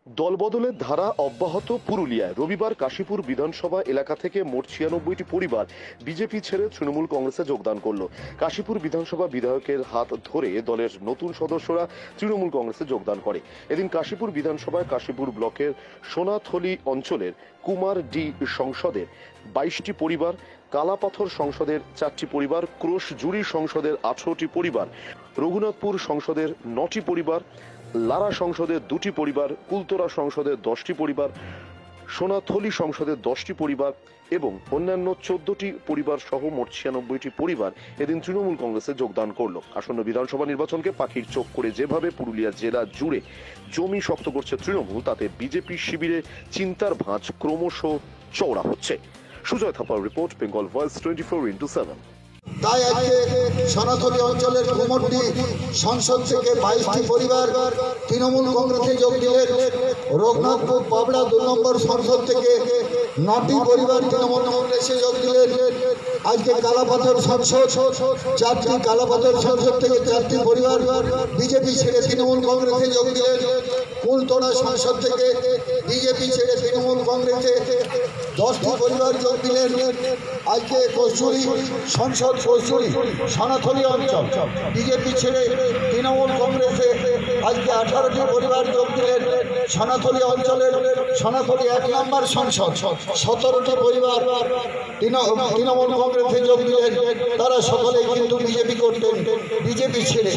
দলবদলের ধারা অব্যাহত পুরুলিয়ায়। রবিবার কাশীপুর বিধানসভা এলাকা থেকে মোট ৯৬টি পরিবার বিজেপি ছেড়ে তৃণমূল কংগ্রেসে যোগদান করল। কাশীপুর বিধানসভা বিধায়কের হাত ধরে দলের নতুন সদস্যরা তৃণমূল কংগ্রেসে যোগদান করে। এদিন কাশীপুর বিধানসভায় কাশীপুর ব্লকের সোনাথলি অঞ্চলের কুমার ডি সংসদের ২২টি পরিবার, কালাপাথর সংসদের ৪টি পরিবার, ক্রোশজুড়ি সংসদের ১৮টি পরিবার, রঘুনাথপুর সংসদের ৯টি পরিবার, লারা সংসদের ২টি পরিবার, কুলতোরা সংসদের ১০টি পরিবার, সোনাথলি সংসদের ১০টি পরিবার এবং অন্যান্য ১৪টি পরিবার সহ মোট ৯৬টি পরিবার এদিন তৃণমূল কংগ্রেসে যোগদান করল। আসন্ন বিধানসভা নির্বাচনকে পাখির চোখ করে যেভাবে পুরুলিয়া জেলা জুড়ে জমি শক্ত করছে তৃণমূল, তাতে বিজেপি শিবিরে চিন্তার ভাঁজ ক্রমশ চওড়া হচ্ছে। Sujoy Thapar report, Bengal voice 24x7। তাই আজকে সোনাথলি অঞ্চলের কুমোরডি সংসদ থেকে ২২টি পরিবার তৃণমূল কংগ্রেসে যোগ দিলেন। রঘুনাথপুর পাবড়া ২ নম্বর সংসদ থেকে ৯টি পরিবার তৃণমূল কংগ্রেসে যোগ দিলেন। আজকে কালাপাথর সংসদ ৪টি, কালাপাথর সংসদ থেকে ৪টি পরিবার বিজেপি ছেড়ে তৃণমূল কংগ্রেসে যোগ দিলেন। কুলতোড়া সংসদ থেকে বিজেপি ছেড়ে তৃণমূল কংগ্রেসে ১০টি পরিবার যোগ দিলেন। আজকে কচুরি সংসদ, কচুরি সোনাথলি অঞ্চল বিজেপি ছেড়ে তৃণমূল কংগ্রেসে আজকে 18টি পরিবার যোগ দিলেন। সোনাথলি অঞ্চলের সোনাথলি ১ নম্বর সংসদ 17টি পরিবার তৃণমূল কংগ্রেসে যোগ দিলেন। তারা সকলেই কিন্তু বিজেপি করতেন, বিজেপি ছেড়ে